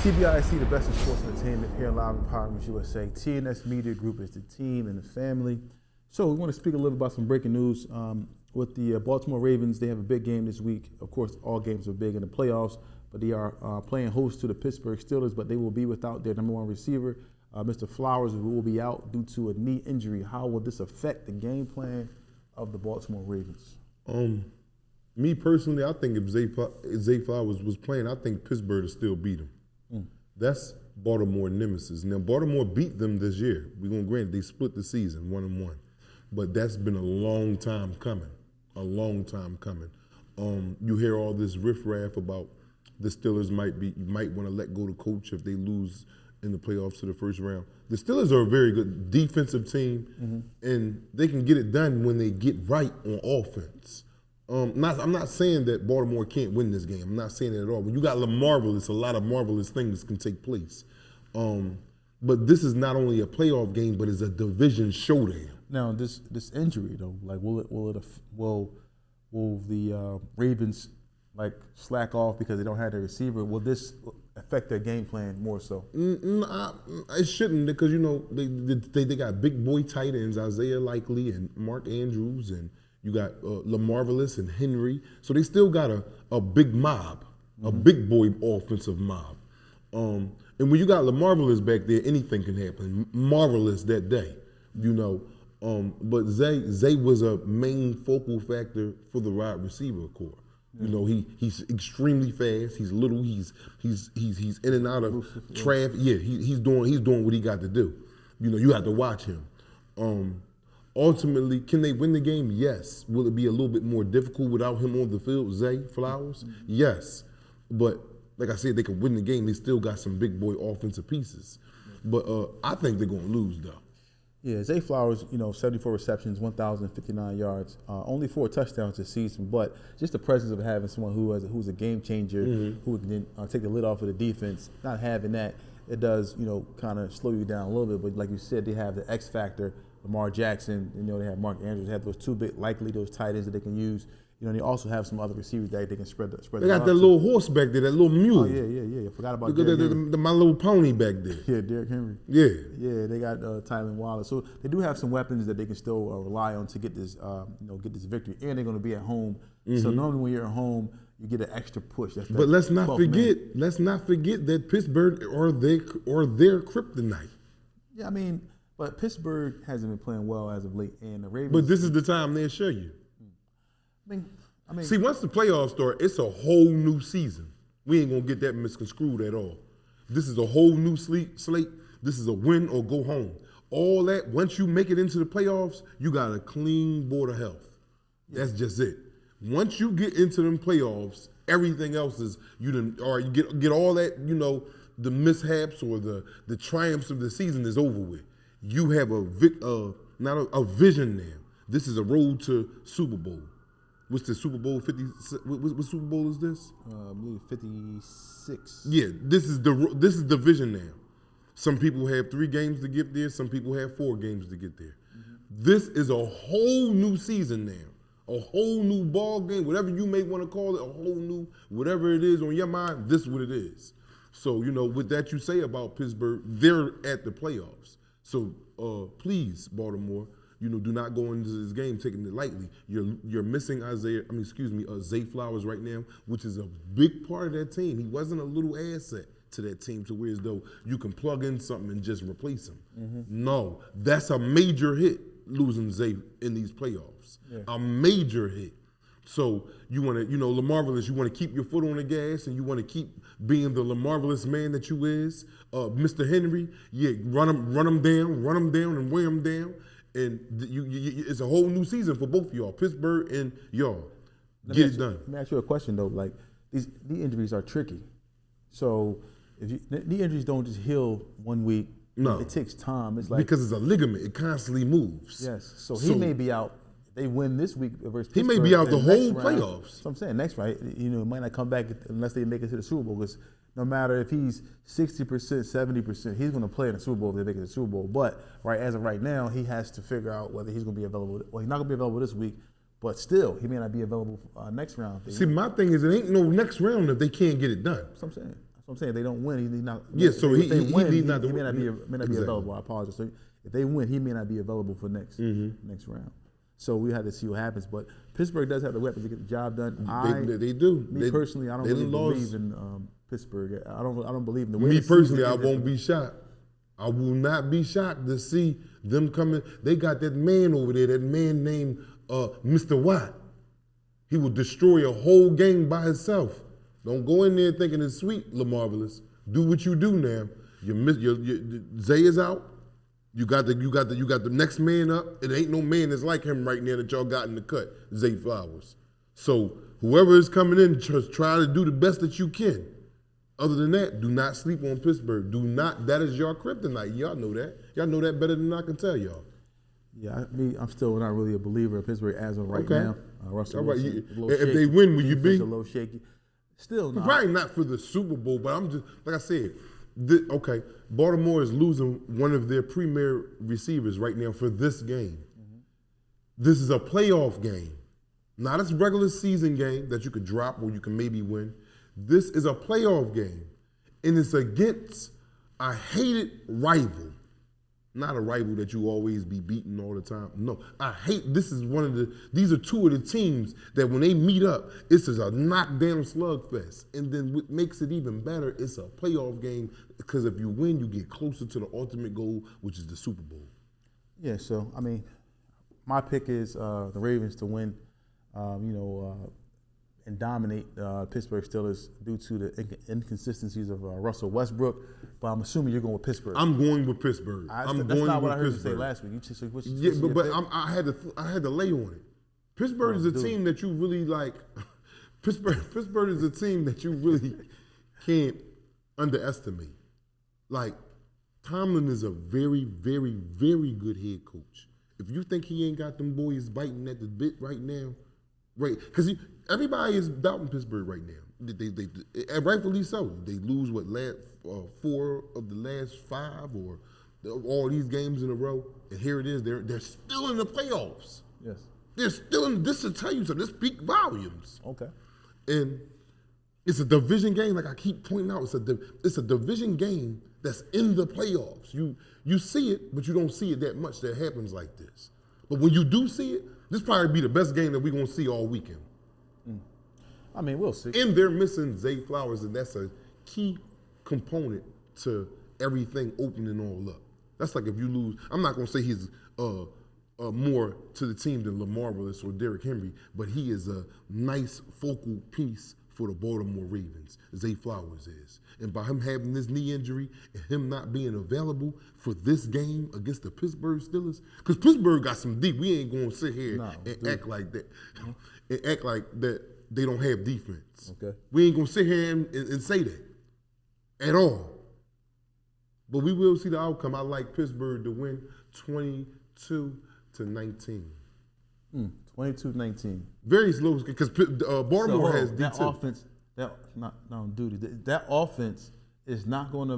TBIC, the best in sports entertainment, here live in Power News USA. TNS Media Group is the team and the family. So we want to speak a little about some breaking news with the Baltimore Ravens. They have a big game this week. Of course, all games are big in the playoffs, but they are playing host to the Pittsburgh Steelers, but they will be without their number one receiver, Mr. Flowers, who will be out due to a knee injury. How will this affect the game plan of the Baltimore Ravens? Me personally, I think if Zay Flowers was playing, I think Pittsburgh would still beat him. That's Baltimore nemesis. Now, Baltimore beat them this year. We're going to grant they split the season 1-1. But that's been a long time coming. A long time coming. You hear all this riffraff about the Steelers might want to let go the coach if they lose in the playoffs to the first round. The Steelers are a very good defensive team, and they can get it done when they get right on offense. I'm not saying that Baltimore can't win this game. I'm not saying that at all. When you got LaMarvelous, a lot of marvelous things can take place. But this is not only a playoff game, but it's a division showdown. Now, this injury though, like will the Ravens like slack off because they don't have their receiver? Will this affect their game plan more so? It shouldn't, because they got big boy tight ends, Isaiah Likely and Mark Andrews, and you got LaMarvelous and Henry. So they still got a big mob, a big boy offensive mob. And when you got LaMarvelous back there, anything can happen. Marvelous that day, But Zay was a main focal factor for the wide receiver corps. He's extremely fast. He's little. He's in and out of traffic. Yeah, he's doing what he got to do. You have to watch him. Ultimately, can they win the game? Yes. Will it be a little bit more difficult without him on the field, Zay Flowers? yes. But like I said, they can win the game. They still got some big boy offensive pieces. But I think they're going to lose, though. Yeah, Zay Flowers, 74 receptions, 1,059 yards, only 4 touchdowns this season. But just the presence of having someone who's a game changer, who can take the lid off of the defense, not having that, it does, kind of slow you down a little bit. But like you said, they have the X factor, Lamar Jackson. They have Mark Andrews. They have those two big, likely those tight ends that they can use. They also have some other receivers that they can spread. They got that little horse back there, that little mule. Oh yeah. I forgot about My Little Pony back there. Yeah, Derrick Henry. Yeah. They got Tylen Wallace. So they do have some weapons that they can still rely on to get this, get this victory. And they're going to be at home. So normally when you're at home, you get an extra push. But let's not forget that Pittsburgh are their kryptonite. Yeah, but Pittsburgh hasn't been playing well as of late, and the Ravens. But this is the time they'll show you. See, once the playoffs start, it's a whole new season. We ain't gonna get that misconstrued at all. This is a whole new slate. This is a win or go home. All that, once you make it into the playoffs, you got a clean board of health. That's just it. Once you get into them playoffs, everything else is you get all that, the mishaps or the triumphs of the season is over with. You have not a vision now. This is a road to Super Bowl. What's the Super Bowl 50? What Super Bowl is this? I believe 56. Yeah, this is the vision now. Some people have 3 games to get there. Some people have 4 games to get there. This is a whole new season now, a whole new ball game, whatever you may want to call it, a whole new whatever it is on your mind. This is what it is. So with that you say about Pittsburgh, they're at the playoffs. So please, Baltimore. Do not go into this game taking it lightly. You're missing Zay Flowers right now, which is a big part of that team. He wasn't a little asset to that team to where as though you can plug in something and just replace him. No, that's a major hit, losing Zay in these playoffs. Yeah. A major hit. So you want to, LaMarvelous, you want to keep your foot on the gas and you want to keep being the LaMarvelous man that you is. Mr. Henry, run him down and wear him down. And it's a whole new season for both of y'all, Pittsburgh and y'all. Get it done. Let me ask you a question, though. Like, these knee injuries are tricky. So knee injuries don't just heal one week. No. It takes time. It's like because it's a ligament. It constantly moves. Yes. So he may be out. They win this week versus Pittsburgh. He may be out the whole playoffs. So I'm saying next round, it might not come back unless they make it to the Super Bowl. Because no matter if he's 60%, 70%, he's going to play in the Super Bowl if they make it to the Super Bowl. But as of right now, he has to figure out whether he's going to be available. Well, he's not going to be available this week, but still, he may not be available next round. See, my thing is, it ain't no next round if they can't get it done. That's what I'm saying. So I'm saying if they don't win, he's not. Yeah, so if they win, need not to he may win. not be Exactly. available. I apologize. So if they win, he may not be available for next round. So we have to see what happens. But Pittsburgh does have the weapons to get the job done. They do. Me personally, I don't really believe in Pittsburgh. I don't believe in the way. Me personally, I won't be shocked. I will not be shocked to see them coming. They got that man over there, that man named Mr. Watt. He will destroy a whole game by himself. Don't go in there thinking it's sweet, LaMarvelous. Do what you do now. Zay is out. You got the next man up. It ain't no man that's like him right now that y'all got in the cut, Zay Flowers. So whoever is coming in, just try to do the best that you can. Other than that, do not sleep on Pittsburgh. Do not. That is your kryptonite. Y'all know that. Y'all know that better than I can tell y'all. Yeah, I'm still not really a believer of Pittsburgh as of right now. Russell Wilson, if they win, will you be? A little shaky. Still not. Probably not for the Super Bowl, but I'm just, like I said, Baltimore is losing one of their premier receivers right now for this game. This is a playoff game, not a regular season game that you could drop or you can maybe win. This is a playoff game, and it's against a hated rival. Not a rival that you always be beating all the time. No, these are two of the teams that when they meet up, it's just a knockdown slugfest. And then what makes it even better, it's a playoff game because if you win, you get closer to the ultimate goal, which is the Super Bowl. Yeah, so, I mean, my pick is the Ravens to win, and dominate Pittsburgh Steelers due to the inconsistencies of Russell Westbrook. But I'm assuming you're going with Pittsburgh. I'm going with Pittsburgh. That's not what I heard you say last week. I had to lay on it. Pittsburgh is a team that you really like. Pittsburgh is a team that you really can't underestimate. Like, Tomlin is a very, very, very good head coach. If you think he ain't got them boys biting at the bit right now, right? Because everybody is doubting Pittsburgh right now. They rightfully so. They lose 4 of the last 5 or all these games in a row, and here it is. They're still in the playoffs. Yes, they're still in. This to tell you something. This speaks volumes. Okay, and it's a division game. Like I keep pointing out, it's a division game that's in the playoffs. You see it, but you don't see it that much. That happens like this. But when you do see it, this probably be the best game that we're gonna see all weekend. I mean, we'll see. And they're missing Zay Flowers, and that's a key component to everything opening all up. That's like if you lose. I'm not gonna say he's more to the team than LaMarvelous or Derrick Henry, but he is a nice focal piece for the Baltimore Ravens. Zay Flowers is, and by him having this knee injury and him not being available for this game against the Pittsburgh Steelers, because Pittsburgh got some deep. We ain't gonna sit here and act like that, and act like that they don't have defense. Okay, we ain't gonna sit here and say that at all. But we will see the outcome. I like Pittsburgh to win 22-19. 22-19. Very slow because Baltimore has that D2. offense. That not on duty. That offense is not going to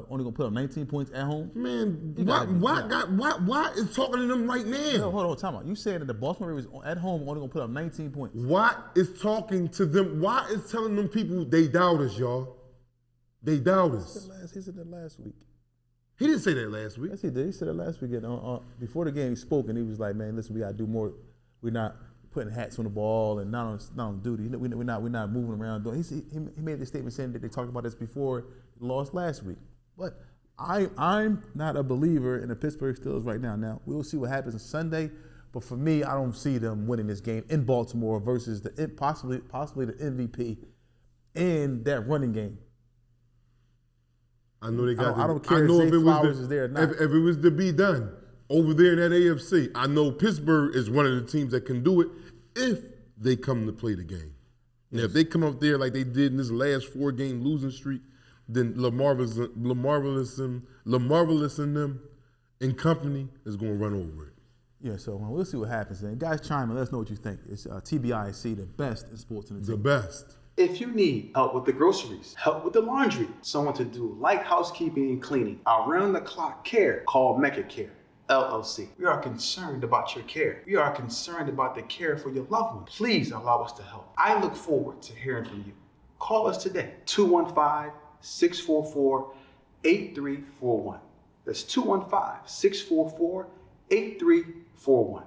only going to put up 19 points at home. Man, why is talking to them right now? No, hold on, time out. You saying that the Baltimore Ravens at home only going to put up 19 points? Why is talking to them? Why is telling them people they doubt us, y'all? They doubt us. He said that last week. He didn't say that last week. Yes, he did. He said that last week. Before the game, he spoke and he was like, "Man, listen, we got to do more. We're not putting hats on the ball and not on duty. We're not moving around." He made the statement saying that they talked about this before he lost last week. But I'm not a believer in the Pittsburgh Steelers right now. Now we'll see what happens on Sunday. But for me, I don't see them winning this game in Baltimore versus possibly the MVP and that running game. I know they got. I don't care if Zay Flowers is there or not. If it was to be done over there in that AFC, I know Pittsburgh is one of the teams that can do it if they come to play the game. Now, if they come up there like they did in this last 4-game losing streak, then LaMarvelous and them and company is going to run over it. Yeah, so we'll see what happens then. Guys, chime in. Let us know what you think. It's TBIC, the best in sports and the best. If you need help with the groceries, help with the laundry, someone to do light housekeeping and cleaning, around-the-clock care, call Mecca Care, LLC. We are concerned about your care. We are concerned about the care for your loved one. Please allow us to help. I look forward to hearing from you. Call us today, 215-644-8341. That's 215-644-8341.